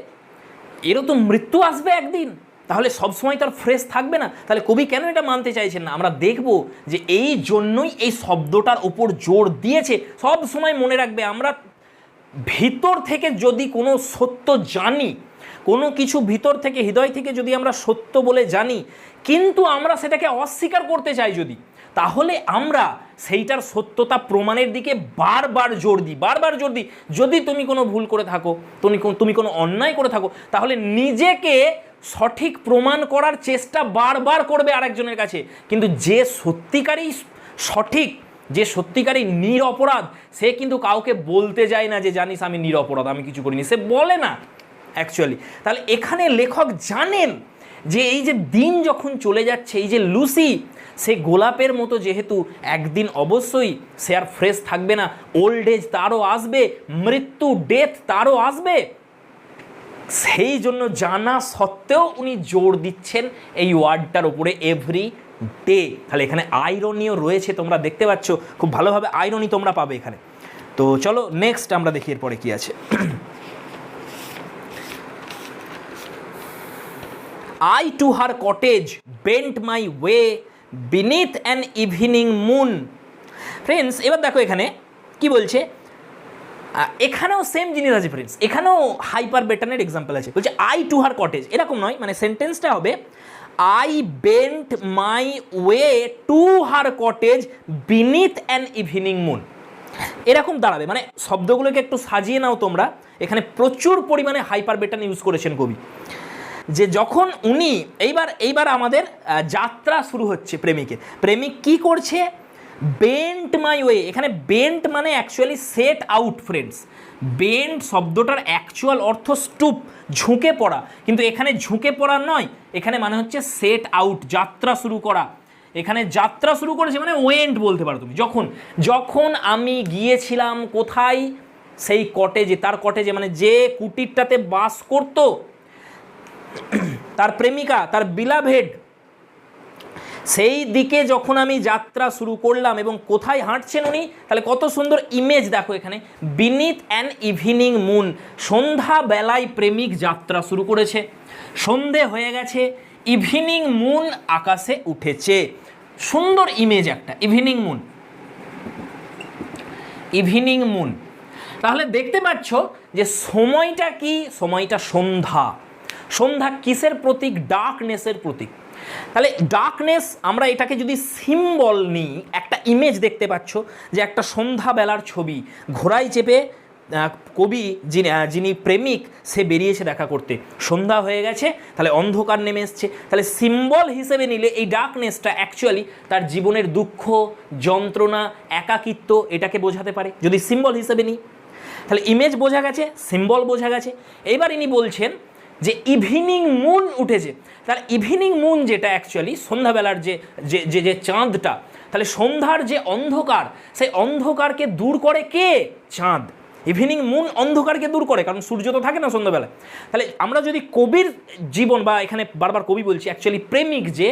এরও তো মৃত্যু আসবে একদিন, তাহলে সবসময় তার ফ্রেশ থাকবে না। তাহলে কবি কেন এটা মানতে চাইছেন না? আমরা দেখব যে এই জন্যই এই শব্দটার ওপর জোর দিয়েছে। সব সময় মনে রাখবে, আমরা ভিতর থেকে যদি কোনো সত্য জানি, কোনো কিছু ভিতর থেকে, হৃদয় থেকে যদি আমরা সত্য বলে জানি, কিন্তু আমরা সেটাকে অস্বীকার করতে চাই যদি, তাহলে আমরা সেইটার সত্যতা প্রমাণের দিকে বারবার জোর দিই, বারবার জোর দিই। যদি তুমি কোনো ভুল করে থাকো, তুমি কোনো অন্যায় করে থাকো, তাহলে নিজেকে সঠিক প্রমাণ করার চেষ্টা বারবার করবে আরেকজনের কাছে। কিন্তু যে সত্যিকারই সঠিক, যে সত্যিকারই নিরপরাধ, সে কিন্তু কাউকে বলতে যায় না যে জানিস আমি নিরপরাধ, আমি কিছু করিনি, সে বলে না অ্যাকচুয়ালি। তাহলে এখানে লেখক জানেন যে এই যে দিন যখন চলে যাচ্ছে, এই যে লুসি সে গোলাপের মতো, যেহেতু একদিন অবশ্যই সে আর ফ্রেশ থাকবে না, ওল্ড এজ তারও আসবে, মৃত্যু, ডেথ তারও আসবে, সেই জন্য জানা সত্ত্বেও উনি জোর দিচ্ছেন এই ওয়ার্ডটার উপরে, এভরি ডে। তাহলে এখানে আইরনিও রয়েছে, তোমরা দেখতে পাচ্ছ, খুব ভালোভাবে আইরনি তোমরা পাবে এখানে। তো চলো নেক্সট আমরা দেখি এরপরে কি আছে। I to her cottage bent my way beneath an evening moon. Friends, এবার দেখো এখানে কি বলছে, এখানেও সেম জিনিস আছে ফ্রেন্ডস, এখানেও হাইপার বেটানের এক্সাম্পল আছে। বলছে আই টু হার কটেজ, এরকম নয়, মানে সেন্টেন্সটা হবে I bent my way to her cottage beneath an evening moon, এরকম দাঁড়াবে। মানে শব্দগুলোকে একটু সাজিয়ে নাও তোমরা, এখানে প্রচুর পরিমাণে হাইপার বেটান ইউজ করেছেন কবি। যে যখন উনি এইবার আমাদের যাত্রা শুরু হচ্ছে প্রেমিক কি করছে, বেন্ট মাই ওয়ে, এখানে বেন্ট মানে actually set out friends, bent শব্দটার অ্যাকচুয়াল অর্থ স্টুপ, ঝুঁকে পড়া, কিন্তু এখানে ঝুঁকে পড়া নয়, এখানে মানে হচ্ছে সেট আউট, যাত্রা শুরু করা। এখানে যাত্রা শুরু করেছে, মানে ওয়েন্ট বলতে পারো তুমি। যখন যখন আমি গিয়েছিলাম কোথায়, সেই কটেজে, তার কটেজে মানে যে কুটিরটাতে বাস করত তার প্রেমিকা, তার বিলাভেড, সেই দিকে যখন আমি যাত্রা শুরু করলাম। এবং কোথায় হাঁটছেন উনি, তাহলে কত সুন্দর ইমেজ দেখো এখানে, বিনিথ অ্যান ইভিনিং মুন, সন্ধ্যা বেলায় প্রেমিক যাত্রা শুরু করেছে, সন্ধে হয়ে গেছে, ইভিনিং মুন আকাশে উঠেছে। সুন্দর ইমেজ একটা, ইভিনিং মুন, ইভিনিং মুন। তাহলে দেখতে পাচ্ছ যে সময়টা কি, সময়টা সন্ধ্যা। সন্ধ্যা কিসের প্রতীক? ডার্কনেসের প্রতীক। তাহলে ডার্কনেস, আমরা এটাকে যদি সিম্বল নিই, একটা ইমেজ দেখতে পাচ্ছ যে একটা সন্ধ্যাবেলার ছবি, ঘোড়ায় চেপে কবি যিনি প্রেমিক সে বেরিয়েছে দেখা করতে, সন্ধ্যা হয়ে গেছে, তাহলে অন্ধকার নেমে এসছে। তাহলে সিম্বল হিসেবে নিলে এই ডার্কনেসটা অ্যাকচুয়ালি তার জীবনের দুঃখ, যন্ত্রণা, একাকিত্ব, এটাকে বোঝাতে পারে যদি সিম্বল হিসেবে নিই। তাহলে ইমেজ বোঝা গেছে, সিম্বল বোঝা গেছে। এবার ইনি বলছেন যে ইভিনিং মুন উঠেছে। তাহলে ইভিনিং মুন যেটা অ্যাকচুয়ালি সন্ধ্যাবেলার যে চাঁদটা, তাহলে সন্ধ্যার যে অন্ধকার, সেই অন্ধকারকে দূর করে কে? চাঁদ। ইভিনিং মুন অন্ধকারকে দূর করে, কারণ সূর্য তো থাকে না সন্ধ্যাবেলায়। তাহলে আমরা যদি কবির জীবন, বা এখানে বারবার কবি বলছি, অ্যাকচুয়ালি প্রেমিক যে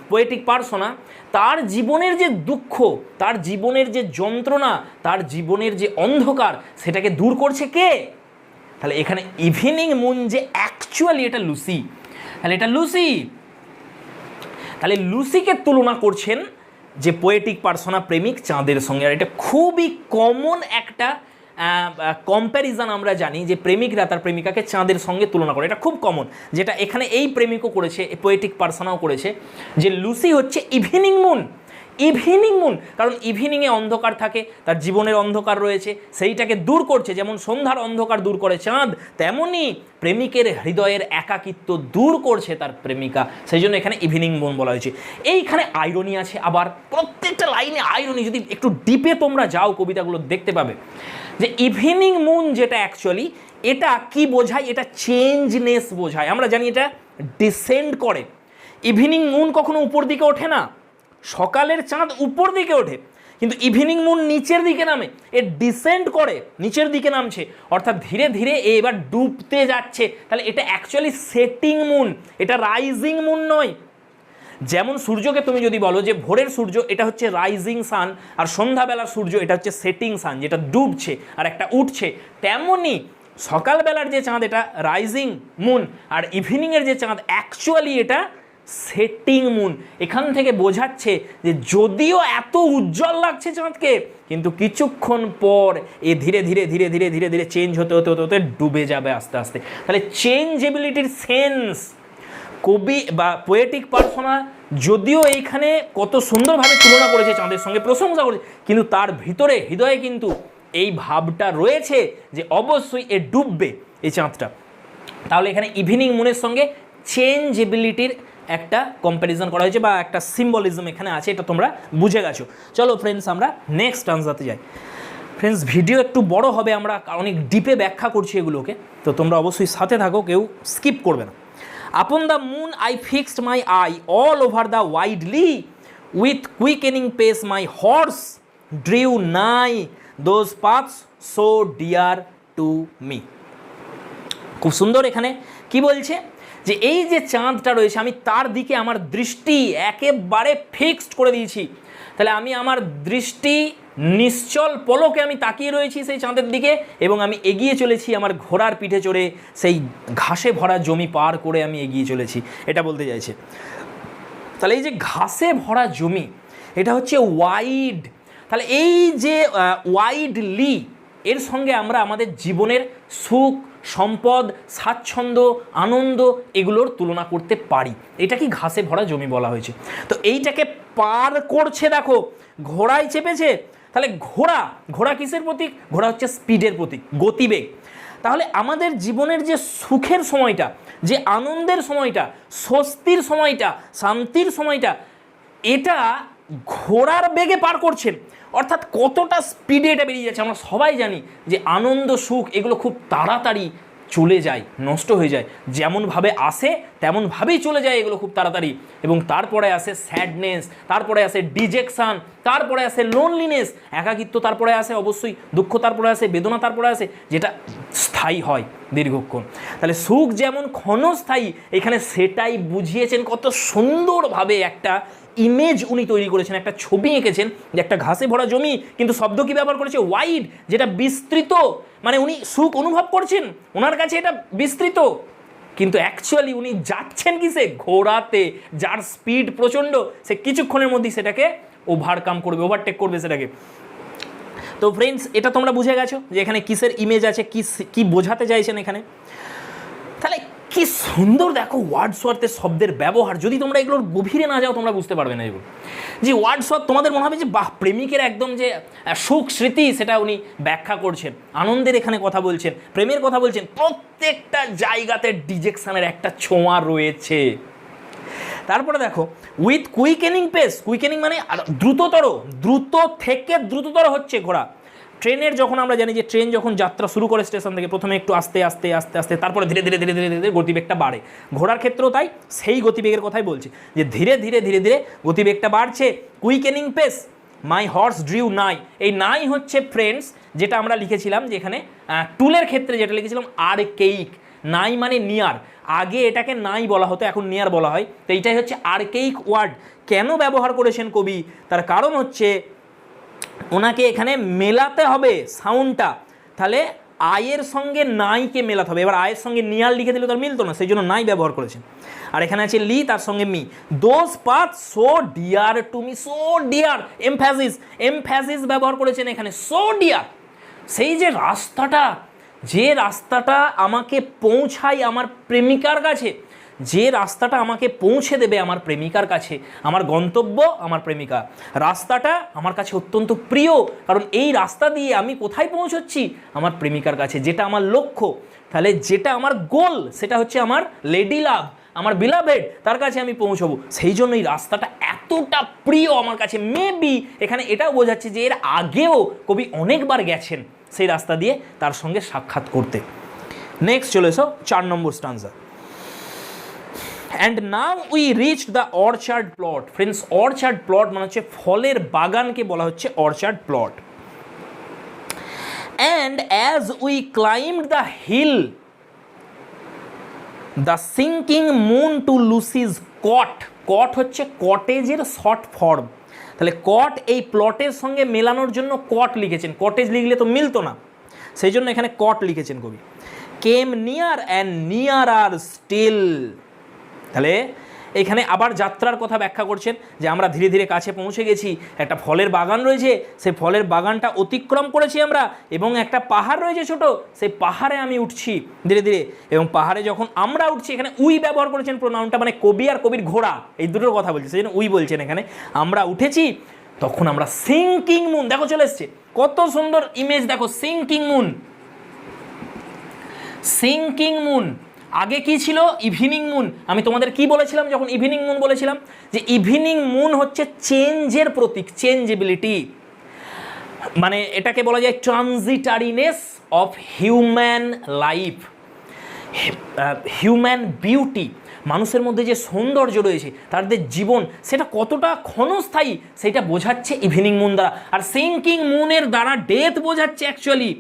পোয়েটিক পার্সোনা, তার জীবনের যে দুঃখ, তার জীবনের যে যন্ত্রণা, তার জীবনের যে অন্ধকার, সেটাকে দূর করছে কে? তাহলে এখানে ইভিনিং মুন যে অ্যাকচুয়ালি এটা লুসি। তাহলে এটা লুসি, তাহলে লুসিকে তুলনা করছেন যে পোয়েটিক পার্সোনা প্রেমিক চাঁদের সঙ্গে। আর এটা খুবই কমন একটা কম্প্যারিজন আমরা জানি যে প্রেমিকরা তার প্রেমিকাকে চাঁদের সঙ্গে তুলনা করে, এটা খুব কমন, যেটা এখানে এই প্রেমিকও করেছে, পোয়েটিক পার্সোনাও করেছে, যে লুসি হচ্ছে ইভিনিং মুন। ইভিনিং মুন, কারণ ইভিনিংয়ে অন্ধকার থাকে, তার জীবনের অন্ধকার রয়েছে, সেইটাকে দূর করছে। যেমন সন্ধ্যার অন্ধকার দূর করে চাঁদ, তেমনই প্রেমিকের হৃদয়ের একাকিত্ব দূর করছে তার প্রেমিকা, সেই জন্য এখানে ইভিনিং মুন বলা হয়েছে। এইখানে আইরনি আছে, আবার প্রত্যেকটা লাইনে আইরনি। যদি একটু ডিপে তোমরা যাও কবিতাগুলো দেখতে পাবে যে ইভিনিং মুন যেটা অ্যাকচুয়ালি এটা কি বোঝায়? এটা চেঞ্জনেস বোঝায়। আমরা জানি এটা ডিসেন্ড করে। ইভিনিং মুন কখনো উপর দিকে ওঠে না, সকালের চাঁদ উপর দিকে ওঠে, কিন্তু ইভিনিং মুন নিচের দিকে নামে, এ ডিসেন্ড করে, নিচের দিকে নামছে, অর্থাৎ ধীরে ধীরে এ এবার ডুবতে যাচ্ছে। তাহলে এটা অ্যাকচুয়ালি সেটিং মুন, এটা রাইজিং মুন নয়। যেমন সূর্যকে তুমি যদি বলো যে ভোরের সূর্য এটা হচ্ছে রাইজিং সান, আর সন্ধ্যাবেলার সূর্য এটা হচ্ছে সেটিং সান, যেটা ডুবছে আর একটা উঠছে, তেমনই সকালবেলার যে চাঁদ এটা রাইজিং মুন, আর ইভিনিংয়ের যে চাঁদ অ্যাকচুয়ালি এটা সেটিং মুন। এখান থেকে বোঝাচ্ছে যে যদিও এত উজ্জ্বল লাগছে চাঁদকে, কিন্তু কিছুক্ষণ পর এ ধীরে ধীরে ধীরে ধীরে ধীরে ধীরে চেঞ্জ হতে হতে হতে হতে ডুবে যাবে আস্তে আস্তে। তাহলে চেঞ্জেবিলিটির সেন্স কবি বা পোয়েটিক পার্সোনা যদিও এইখানে কত সুন্দরভাবে তুলনা করেছে চাঁদের সঙ্গে, প্রশংসা করেছে, কিন্তু তার ভিতরে হৃদয়ে কিন্তু এই ভাবটা রয়েছে যে অবশ্যই এ ডুববে এই চাঁদটা। তাহলে এখানে ইভিনিং মুনের সঙ্গে চেঞ্জেবিলিটির একটা কম্প্যারিজন করা হয়েছে, বা একটা সিম্বলিজম এখানে আছে, এটা তোমরা বুঝে গেছো। চলো ফ্রেন্ডস আমরা নেক্সট আনসারতে যাই। ফ্রেন্ডস ভিডিও একটু বড় হবে, আমরা অনেক ডিপে ব্যাখ্যা করছি এগুলোকে, তো তোমরা অবশ্যই সাথে থাকো, কেউ স্কিপ করবে না। Upon the moon I fixed my eye all over the wide lea with quickening pace my horse drew nigh those paths so dear to me. খুব সুন্দর এখানে কি বলছে যে এই যে চাঁদটা রয়েছে আমি তার দিকে আমার দৃষ্টি একেবারে ফিক্সড করে দিয়েছি। তাহলে আমি আমার দৃষ্টি নিশ্চল পলকে আমি তাকিয়ে রয়েছি সেই চাঁদের দিকে, এবং আমি এগিয়ে চলেছি আমার ঘোড়ার পিঠে চড়ে, সেই ঘাসে ভরা জমি পার করে আমি এগিয়ে চলেছি, এটা বলতে চাইছে। তাহলে এই যে ঘাসে ভরা জমি এটা হচ্ছে ওয়াইড। তাহলে এই যে ওয়াইডলি এর সঙ্গে আমরা আমাদের জীবনের সুখ, সম্পদ, স্বাচ্ছন্দ্য, আনন্দ এগুলোর তুলনা করতে পারি। এটা কি ঘাসে ভরা জমি বলা হয়েছে। তো এইটাকে পার করছে, দেখো ঘোড়ায় চেপেছে। তাহলে ঘোড়া কিসের প্রতীক? ঘোড়া হচ্ছে স্পিডের প্রতীক, গতিবেগ। তাহলে আমাদের জীবনের যে সুখের সময়টা, যে আনন্দের সময়টা, স্বস্তির সময়টা, শান্তির সময়টা, এটা ঘোড়ার বেগে পার করছেন। অর্থাৎ কতটা স্পিডে এটা বেরিয়ে যাচ্ছে। আমরা সবাই জানি যে আনন্দ, সুখ এগুলো খুব তাড়াতাড়ি চলে যায়, নষ্ট হয়ে যায়, যেমনভাবে আসে তেমনভাবেই চলে যায় এগুলো খুব তাড়াতাড়ি। এবং তারপরে আসে স্যাডনেস, তারপরে আসে ডিজেকশান, তারপরে আসে লোনলিনেস, একাকিত্ব, তারপরে আসে অবশ্যই দুঃখ, তারপরে আসে বেদনা, তারপরে আসে যেটা স্থায়ী হয় দীর্ঘক্ষণ। তাহলে সুখ যেমন ক্ষণস্থায়ী, এখানে সেটাই বুঝিয়েছেন কত সুন্দরভাবে একটা ইমেজ উনি তৈরি করেছেন, একটা ছবি এঁকেছেন যে একটা ঘাসে ভরা জমি, কিন্তু শব্দ কি ব্যবহার করেছে? ওয়াইড, যেটা বিস্তৃত। মানে উনি সুখ অনুভব করছেন, ওনার কাছে এটা বিস্তৃত, কিন্তু অ্যাকচুয়ালি উনি যাচ্ছেন কিসে? ঘোড়াতে, যার স্পিড প্রচণ্ড, সে কিছুক্ষণের মধ্যেই সেটাকে ওভারকাম করবে, ওভারটেক করবে সেটাকে। তো ফ্রেন্ডস, এটা তোমরা বুঝে গেছো যে এখানে কিসের ইমেজ আছে, কি বোঝাতে চাইছেন এখানে। তাহলে কি সুন্দর দেখো ওয়ার্ডসওয়ার্থের শব্দের ব্যবহার, যদি তোমরা এগুলোর গভীরে না যাও তোমরা বুঝতে পারবে না এগুলো। যে ওয়ার্ডসওয়ার্থ তোমাদের মনে হবে যে বাহ, প্রেমিকের একদম যে সুখ স্মৃতি সেটা উনি ব্যাখ্যা করছেন, আনন্দের এখানে কথা বলছেন, প্রেমের কথা বলছেন, প্রত্যেকটা জায়গাতে ডিজেকশনের একটা ছোঁয়া রয়েছে। তারপরে দেখো উইথ কুইকেনিং পেস, কুইকেনিং মানে দ্রুততর, দ্রুত থেকে দ্রুততর হচ্ছে ঘোড়া। ট্রেনের যখন আমরা জানি যে ট্রেন যখন যাত্রা শুরু করে স্টেশন থেকে, প্রথমে একটু আস্তে আস্তে আস্তে আস্তে, তারপরে ধীরে ধীরে ধীরে ধীরে ধীরে গতিবেগটা বাড়ে। ঘোড়ার ক্ষেত্রেও তাই, সেই গতিবেগের কথাই বলছি যে ধীরে ধীরে ধীরে ধীরে গতিবেগটা বাড়ছে। কুইকেনিং পেস, মাই হর্স ড্রিউ নাই, এই নাই হচ্ছে ফ্রেন্ডস যেটা আমরা লিখেছিলাম যে এখানে টুলের ক্ষেত্রে যেটা লিখেছিলাম আরকেইক, নাই মানে নিয়ার, আগে এটাকে নাই বলা হতো, এখন নিয়ার বলা হয়। তো এইটাই হচ্ছে আরকেইক ওয়ার্ড। কেন ব্যবহার করেছেন কবি? তার কারণ হচ্ছে ওনাকে এখানে মেলাতে হবে সাউন্ডটা, তাহলে আয়ের সঙ্গে নাইকে মেলাতে হবে। এবার আয়ের সঙ্গে নিয়ার লিখে দিলে তার মিলতো না, সেই জন্য নাই ব্যবহার করেছেন। আর এখানে আছে লি, তার সঙ্গে me, those path so dear to me, so dear, emphasis, emphasis ব্যবহার করেছেন এখানে, সো ডিয়ার। সেই যে রাস্তাটা, যে রাস্তাটা আমাকে পৌঁছায় আমার প্রেমিকার কাছে, যে রাস্তাটা আমাকে পৌঁছে দেবে আমার প্রেমিকার কাছে, আমার গন্তব্য আমার প্রেমিকা, রাস্তাটা আমার কাছে অত্যন্ত প্রিয়, কারণ এই রাস্তা দিয়ে আমি কোথায় পৌঁছচ্ছি? আমার প্রেমিকার কাছে, যেটা আমার লক্ষ্য। তাহলে যেটা আমার গোল সেটা হচ্ছে আমার লেডি লাভ, আমার বিলাভেড, তার কাছে আমি পৌঁছবো। সেই জন্য এই রাস্তাটা এতটা প্রিয় আমার কাছে। মেবি এখানে এটাও বোঝাচ্ছে যে এর আগেও কবি অনেকবার গেছেন সেই রাস্তা দিয়ে তার সঙ্গে সাক্ষাৎ করতে। নেক্সট চলে এসো 4 নম্বর stanza. And now we reach the orchard plot. Friends, orchard plot মানে হচ্ছে ফলের বাগানকে বলা হচ্ছে orchard plot. And as we climbed the hill the sinking moon to Lucy's cot, cot হচ্ছে কটেজের শর্ট ফর্ম। তাহলে কট এই প্লটের সঙ্গে মেলানোর জন্য কট লিখেছেন, কটেজ লিখলে তো মিলতো না, সেই জন্য এখানে কট লিখেছেন কবি। Came near and nearer still, তাহলে এখানে আবার যাত্রার কথা ব্যাখ্যা করছেন যে আমরা ধীরে ধীরে কাছে পৌঁছে গেছি, একটা ফলের বাগান রয়েছে, সেই ফলের বাগানটা অতিক্রম করেছি আমরা, এবং একটা পাহাড় রয়েছে ছোট, সেই পাহাড়ে আমি উঠছি ধীরে ধীরে। এবং পাহাড়ে যখন আমরা উঠছি, এখানে উই ব্যবহার করেছেন প্রোনাউনটা, মানে কবি আর কবির ঘোড়া এই দুটোর কথা বলছে, সেই জন্য উই বলছেন এখানে। আমরা উঠেছি, তখন আমরা সিঙ্কিং মুন, দেখো চলে এসছে, কত সুন্দর ইমেজ দেখো, সিঙ্কিং মুন, সিঙ্কিং মুন। আগে কি ছিল? Evening moon. আমি তোমাদের কি বলেছিলাম যখন ইভিনিং মুন বলেছিলাম? যে ইভিনিং মুন হচ্ছে চেঞ্জের প্রতীক, চেঞ্জেবিলিটি, মানে এটাকে বলা যায় transitoriness of human life, human beauty, মানুষের মধ্যে যে সৌন্দর্য রয়েছে, তাদের জীবন সেটা কতটা ক্ষণস্থায়ী সেটা বোঝাচ্ছে ইভিনিং মুন দ্বারা। আর সিঙ্কিং মুনের দ্বারা ডেথ বোঝাচ্ছে, অ্যাকচুয়ালি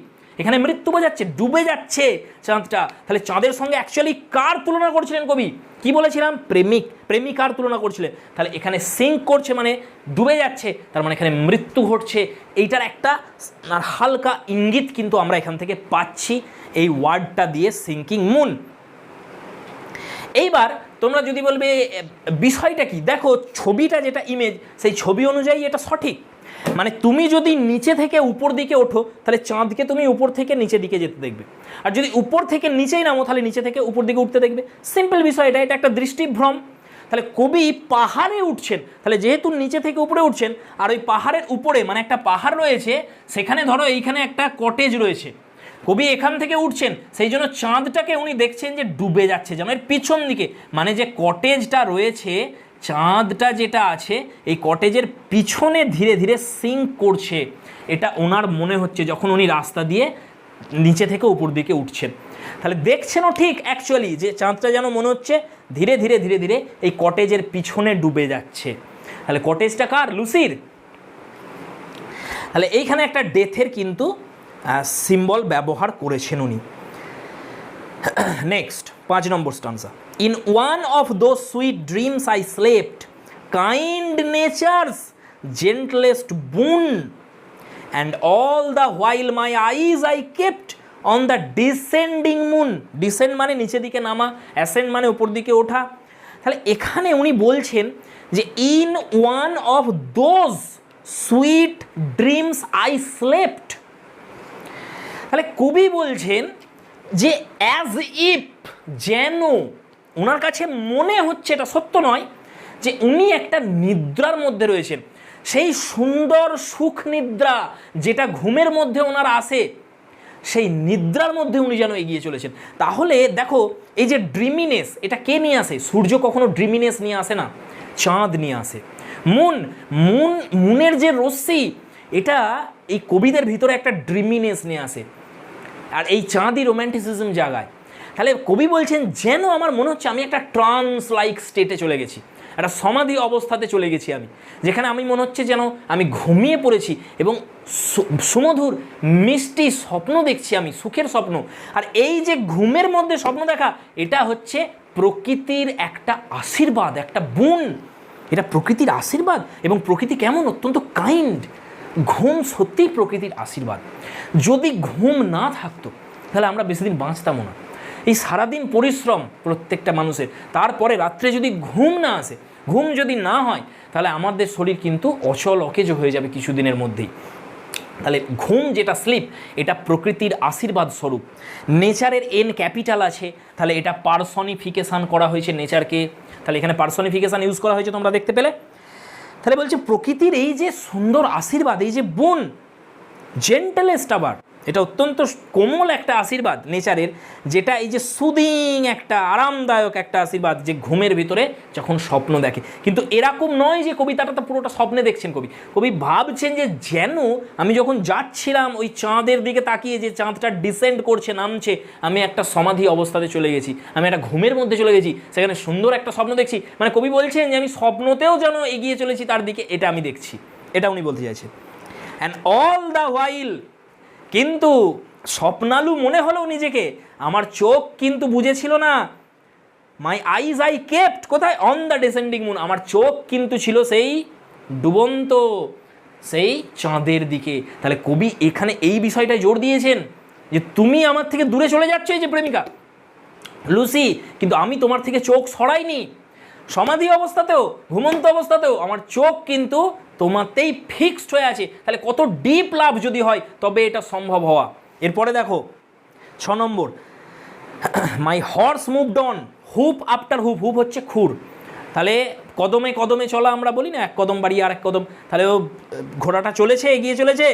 এখানে মৃত্যু বোঝাচ্ছে, ডুবে যাচ্ছে চাঁদটা। তাহলে চাঁদের সঙ্গে অ্যাকচুয়ালি কার তুলনা করছিলেন কবি? কি বলেছিলাম? প্রেমিক, প্রেমিকার তুলনা করছিলেন। তাহলে এখানে সিঙ্ক করছে মানে ডুবে যাচ্ছে, তার মানে এখানে মৃত্যু ঘটছে। এইটার একটা হালকা ইঙ্গিত কিন্তু আমরা এখান থেকে পাচ্ছি এই ওয়ার্ডটা দিয়ে, সিঙ্কিং মুন। এইবার তোমরা যদি বলবে বিষয়টা কি, দেখো ছবিটা যেটা ইমেজ, সেই ছবি অনুযায়ী এটা সঠিক। মানে তুমি যদি নিচে থেকে উপর দিকে ওঠো, তাহলে চাঁদকে তুমি উপর থেকে নিচের দিকে যেতে দেখবে, আর যদি উপর থেকে নিচেই নামো তাহলে নিচে থেকে উপর দিকে উঠতে দেখবে। সিম্পল বিষয় এটা, এটা একটা দৃষ্টিভ্রম। তাহলে কবি পাহাড়ে উঠছেন, তাহলে যেহেতু নিচে থেকে উপরে উঠছেন, আর ওই পাহাড়ের উপরে মানে একটা পাহাড় রয়েছে, সেখানে ধরো এইখানে একটা কটেজ রয়েছে, কবি এখান থেকে উঠছেন, সেই জন্য চাঁদটাকে উনি দেখছেন যে ডুবে যাচ্ছে যেন এর পিছন দিকে, মানে যে কটেজটা রয়েছে, চাঁদটা যেটা আছে এই কটেজের পিছনে ধীরে ধীরে সিঙ্ক করছে, এটা ওনার মনে হচ্ছে যখন উনি রাস্তা দিয়ে নিচে থেকে উপর দিকে উঠছেন। তাহলে দেখছেনও ঠিক অ্যাকচুয়ালি যে চাঁদটা যেন মনে হচ্ছে ধীরে ধীরে ধীরে ধীরে এই কটেজের পিছনে ডুবে যাচ্ছে। তাহলে কটেজটা কার? লুসির। তাহলে এইখানে একটা ডেথের কিন্তু সিম্বল ব্যবহার করেছেন উনি। নেক্সট 5 নম্বর stanza. In one of those sweet dreams I slept, kind nature's gentlest boon, and all the while my eyes I kept on the descending moon. Descend মানে নিচের দিকে নামা, ascend মানে উপর দিকে ওঠা। তাহলে এখানে উনি বলছেন যে in one of those sweet dreams I slept। তাহলে কবি বলছেন যে as if, যেন ওনার কাছে মনে হচ্ছে, এটা সত্য নয়, যে উনি একটা নিদ্রার মধ্যে রয়েছেন, সেই সুন্দর সুখ নিদ্রা যেটা ঘুমের মধ্যে ওনার আসে, সেই নিদ্রার মধ্যে উনি যেন এগিয়ে চলেছেন। তাহলে দেখো এই যে ড্রিমিনেস, এটা কে নিয়ে আসে? সূর্য কখনো ড্রিমিনেস নিয়ে আসে না, চাঁদ নিয়ে আসে। মুনের যে রশ্মি, এটা এই কবিদের ভিতরে একটা ড্রিমিনেস নিয়ে আসে, আর এই চাঁদই রোম্যান্টিসিজম জাগায়। তাহলে কবি বলছেন যেন আমার মনে হচ্ছে আমি একটা ট্রান্স লাইক স্টেটে চলে গেছি, একটা সমাধি অবস্থাতে চলে গেছি আমি, যেখানে আমি মনে হচ্ছে যেন আমি ঘুমিয়ে পড়েছি এবং সুমধুর মিষ্টি স্বপ্ন দেখছি, আমি সুখের স্বপ্ন। আর এই যে ঘুমের মধ্যে স্বপ্ন দেখা, এটা হচ্ছে প্রকৃতির একটা আশীর্বাদ, একটা বুন, এটা প্রকৃতির আশীর্বাদ। এবং প্রকৃতি কেমন? অত্যন্ত কাইন্ড। ঘুম সত্যিই প্রকৃতির আশীর্বাদ। যদি ঘুম না থাকতো তাহলে আমরা বেশি দিন বাঁচতামও না। এই সারাদিন পরিশ্রম প্রত্যেকটা মানুষের, তারপরে রাত্রে যদি ঘুম না আসে, ঘুম যদি না হয়, তাহলে আমাদের শরীর কিন্তু অচল অকেজ হয়ে যাবে কিছুদিনের মধ্যেই। তাহলে ঘুম যেটা স্লিপ, এটা প্রকৃতির আশীর্বাদ স্বরূপ। নেচারের এন ক্যাপিটাল আছে, তাহলে এটা পার্সনিফিকেশান করা হয়েছে নেচারকে। তাহলে এখানে পার্সনিফিকেশান ইউজ করা হয়েছে, তোমরা দেখতে পেলে। তাহলে বলছে প্রকৃতির এই যে সুন্দর আশীর্বাদ, এই যে বোন, জেন্টেলেস্ট, আবার এটা অত্যন্ত কোমল একটা আশীর্বাদ নেচারের, যেটা এই যে সুদিং একটা আরামদায়ক একটা আশীর্বাদ, যে ঘুমের ভিতরে যখন স্বপ্ন দেখে। কিন্তু এরকম নয় যে কবিতাটা তো পুরোটা স্বপ্নে দেখছেন কবি ভাবছেন যে যেন আমি যখন যাচ্ছিলাম ওই চাঁদের দিকে তাকিয়ে, যে চাঁদটা ডিসেন্ড করছে, নামছে, আমি একটা সমাধি অবস্থাতে চলে গেছি, আমি একটা ঘুমের মধ্যে চলে গেছি, সেখানে সুন্দর একটা স্বপ্ন দেখছি। মানে কবি বলছেন যে আমি স্বপ্নতেও যেন এগিয়ে চলেছি তার দিকে, এটা আমি দেখছি, এটা উনি বলতে চাইছেন। অ্যান্ড অল দ্য হোয়াইল, কিন্তু স্বপ্নালু মনে হলো নিজেকে, আমার চোখ কিন্তু বুঝেছিল না। মাই আইজ আই কেপ্ট, কোথায়? অন দ্য ডিসেন্ডিং মুন, আমার চোখ কিন্তু ছিল সেই ডুবন্ত সেই চাঁদের দিকে। তাহলে কবি এখানে এই বিষয়টায় জোর দিয়েছেন যে তুমি আমার থেকে দূরে চলে যাচ্ছ, এই যে প্রেমিকা লুসি, কিন্তু আমি তোমার থেকে চোখ সরাইনি। সমাধি অবস্থাতেও, ঘুমন্ত অবস্থাতেও আমার চোখ কিন্তু তোমাতেই ফিক্সড হয়ে আছে। তাহলে কত ডিপ লাভ যদি হয় তবে এটা সম্ভব হওয়া। এরপরে দেখো 6 নম্বর, my horse moved on hoof after hoof. Hoof হচ্ছে খুর। তাহলে কদমে কদমে চলা আমরা বলি না, এক কদম বাড়িয়ে আর এক কদম। তাহলে ও ঘোড়াটা চলেছে, এগিয়ে চলেছে।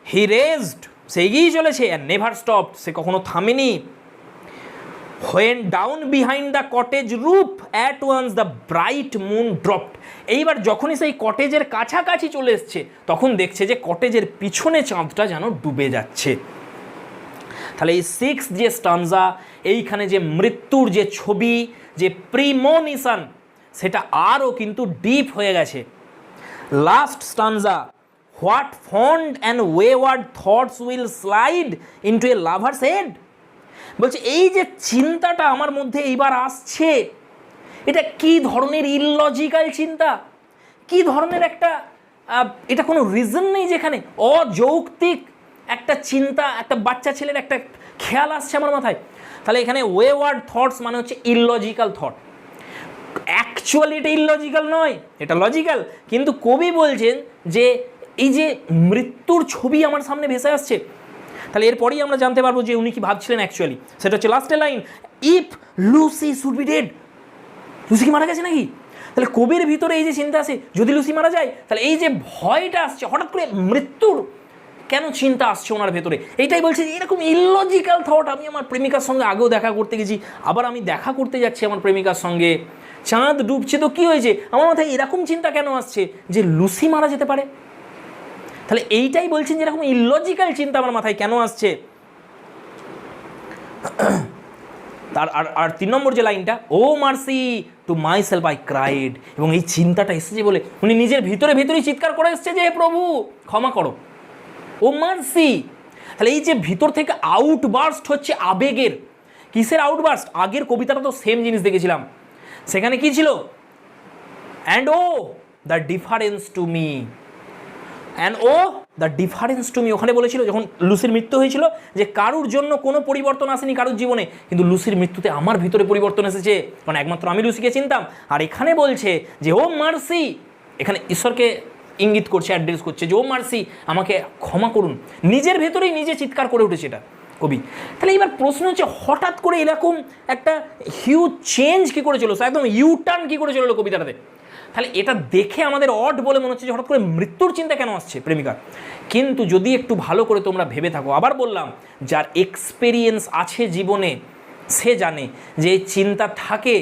হি রেজড, সে এগিয়েই চলেছে। অ্যান্ড নেভার স্টপড, সে কখনো থামেনি। when down behind the cottage roof at once the bright moon dropped। এইবার যখনই সেই কটেজের কাছাকাছি চলে এসছে, তখন দেখছে যে কটেজের পিছনে চাঁদটা যেন ডুবে যাচ্ছে। তাহলে এই 6 যে স্টানজা, এইখানে যে মৃত্যুর যে ছবি, যে প্রিমনিশন, সেটা আরও কিন্তু ডিপ হয়ে গেছে। Last stanza, what fond and wayward thoughts will slide into a lover's head. বলছে এই যে চিন্তাটা আমার মধ্যে এইবার আসছে, এটা কি ধরনের ইললজিক্যাল চিন্তা, কি ধরনের একটা, এটা কোনো রিজন নেই, যেখানে অযৌক্তিক একটা চিন্তা, একটা বাচ্চা ছেলের একটা খেয়াল আসছে আমার মাথায়। তাহলে এখানে ওয়েওয়ার্ড থটস মানে হচ্ছে ইললজিক্যাল থট। অ্যাকচুয়ালি এটা ইললজিক্যাল নয়, এটা লজিক্যাল। কিন্তু কবি বলছেন যে এই যে মৃত্যুর ছবি আমার সামনে ভেসে আসছে। তাহলে এরপরেই আমরা জানতে পারবো যে উনি কি ভাবছিলেন অ্যাকচুয়ালি। সেটা হচ্ছে লাস্টের line, if Lucy should be dead. Lucy কি মারা গেছে নাকি? তাহলে কবির ভিতরে এই যে চিন্তা আসে, যদি লুসি মারা যায়, তাহলে এই যে ভয়টা আসছে, হঠাৎ করে মৃত্যুর কেন চিন্তা আসছে ওনার ভেতরে, এইটাই বলছে এরকম ইললজিক্যাল থট। আমি আমার প্রেমিকার সঙ্গে আগেও দেখা করতে গেছি, আবার আমি দেখা করতে যাচ্ছি আমার প্রেমিকার সঙ্গে, চাঁদ ডুবছে তো কী হয়েছে, আমার মাথায় এরকম চিন্তা কেন আসছে যে লুসি মারা যেতে পারে। তাহলে এইটাই বলছেন যে এরকম ইললজিক্যাল চিন্তা আমার মাথায় কেন আসছে। তার আর 3 নম্বর যে লাইনটা, O mercy to myself I cried, এবং এই চিন্তাটা এসেছে বলে উনি নিজের ভিতরেই চিৎকার করে এসছে যে হে প্রভু ক্ষমা করো, ও মার্সি। তাহলে এই যে ভিতর থেকে আউটবার্স্ট হচ্ছে আবেগের, কিসের আউটবার্স্ট? আগের কবিতাটা তো সেম জিনিস দেখেছিলাম, সেখানে কি ছিল? And oh the difference to me, and oh the difference to me, ওখানে বলেছিল যখন লুসির মৃত্যু হয়েছিল যে কারুর জন্য কোনো পরিবর্তন আসেনি কারুর জীবনে, কিন্তু লুসির মৃত্যুতে আমার ভিতরে পরিবর্তন এসেছে, কারণ একমাত্র আমি লুসিকে চিনতাম। আর এখানে বলছে যে ও মার্সি, এখানে ঈশ্বরকে ইঙ্গিত করছে, অ্যাড্রেস করছে যে ও মার্সি আমাকে ক্ষমা করুন। নিজের ভেতরেই নিজে চিৎকার করে উঠেছে এটা কবি। তাহলে এবার প্রশ্ন হচ্ছে হঠাৎ করে এরকম একটা হিউজ চেঞ্জ কী করে চলো, একদম ইউটার্ন কী করে চলো কবিতাটাতে? তাহলে এটা দেখে আমাদের অড বলে মনে হচ্ছে যে হঠাৎ করে মৃত্যুর চিন্তা কেন আসছে প্রেমিকার। কিন্তু যদি একটু ভালো করে তোমরা ভেবে থাকো, আবার বললাম যার এক্সপেরিয়েন্স আছে জীবনে সে জানে যে চিন্তা থাকে,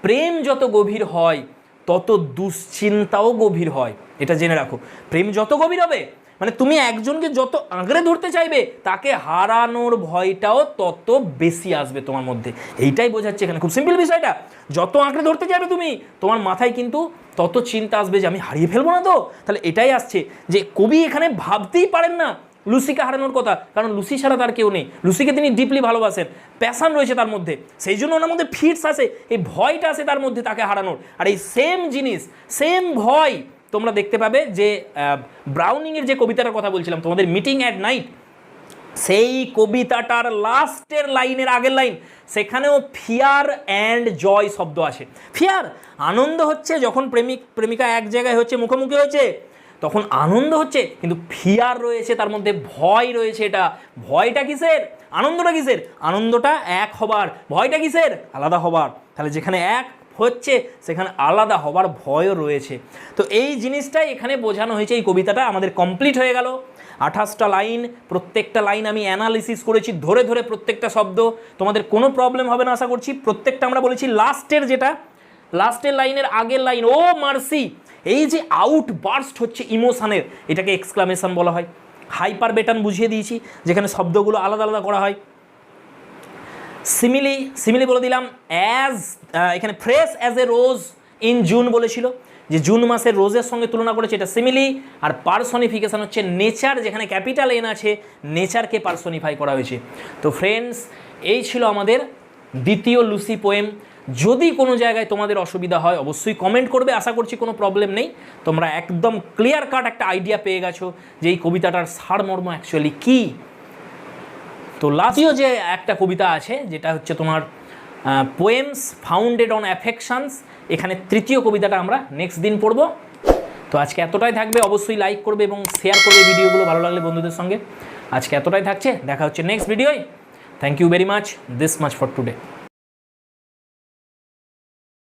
প্রেম যত গভীর হয় তত দুশ্চিন্তাও গভীর হয়, এটা জেনে রাখো। প্রেম যত গভীর হবে মানে তুমি একজনকে যত আঁকড়ে ধরতে চাইবে তাকে হারানোর ভয়টাও তত বেশি আসবে তোমার মধ্যে, এইটাই বোঝাচ্ছে এখানে। খুব সিম্পল বিষয়টা, যত আঁকড়ে ধরতে চাইবে তুমি তোমার মাথায় কিন্তু তত চিন্তা আসবে যে আমি হারিয়ে ফেলবো না তো। তাহলে এটাই আসছে যে কবি এখানে ভাবতেই পারেন না লুসিকে হারানোর কথা, কারণ লুসি ছাড়া তার কেউ নেই, লুসিকে তিনি ডিপলি ভালোবাসেন, প্যাশন রয়েছে তার মধ্যে, সেই জন্য ওনার মধ্যে ফিটস আসে, এই ভয়টা আসে তার মধ্যে তাকে হারানোর। আর এই সেম জিনিস, সেম ভয় তোমরা দেখতে পাবে যে ব্রাউনিংয়ের যে কবিতাটার কথা বলছিলাম তোমাদের, মিটিং অ্যাট নাইট, সেই কবিতাটার লাস্টের লাইনের আগের লাইন, সেখানেও ফিয়ার অ্যান্ড জয় শব্দ আসে। ফিয়ার আনন্দ হচ্ছে যখন প্রেমিকা এক জায়গায় হচ্ছে, মুখোমুখি হয়েছে, তখন আনন্দ হচ্ছে, কিন্তু ফিয়ার রয়েছে তার মধ্যে, ভয় রয়েছে। এটা ভয়টা কিসের, আনন্দটা কিসের? আনন্দটা এক হবার, ভয়টা কিসের? আলাদা হবার। তাহলে যেখানে এক হচ্ছে সেখানে আলাদা হবার ভয়ও রয়েছে। তো এই জিনিসটাই এখানে বোঝানো হয়েছে। এই কবিতাটা আমাদের কমপ্লিট হয়ে গেল, 28টা লাইন, প্রত্যেকটা লাইন আমি অ্যানালিসিস করেছি ধরে ধরে, প্রত্যেকটা শব্দ, তোমাদের কোনো প্রবলেম হবে না আশা করছি। প্রত্যেকটা আমরা বলেছি, লাস্টের লাইনের আগের লাইন ও মার্সি, এই যে আউটবার্স্ট হচ্ছে ইমোশনের, এটাকে এক্সক্লামেশন বলা হয়। হাইপার বেটন বুঝিয়ে দিয়েছি, যেখানে শব্দগুলো আলাদা আলাদা করা হয়। সিমিলি বলে দিলাম, অ্যাজ এখানে fresh as a rose in June বলেছিল, যে জুন মাসের রোজের সঙ্গে তুলনা করেছে, এটা সিমিলি। আর পার্সনিফিকেশন হচ্ছে নেচার, যেখানে ক্যাপিটাল এন আছে, নেচারকে পার্সনিফাই করা হয়েছে। তো ফ্রেন্ডস, এই ছিল আমাদের দ্বিতীয় লুসি পোয়েম। যদি কোনো জায়গায় তোমাদের অসুবিধা হয় অবশ্যই কমেন্ট করবে, আশা করছি কোনো প্রবলেম নেই। তোমরা একদম ক্লিয়ার কাট একটা আইডিয়া পেয়ে গেছো যে এই কবিতাটার সারমর্ম অ্যাকচুয়ালি কী। তো লাস্টীয় যে একটা কবিতা আছে যেটা হচ্ছে তোমার পোয়েমস ফাউন্ডেড অন অ্যাফেকশনস, এখানে তৃতীয় কবিতাটা আমরা নেক্সট দিন পড়ব। তো আজকে এতটাই থাকবে, অবশ্যই লাইক করবে এবং শেয়ার করবে ভিডিওগুলো ভালো লাগলে বন্ধুদের সঙ্গে। আজকে এতটাই থাকছে, দেখা হচ্ছে নেক্সট ভিডিওয়। Thank you very much, this much for today.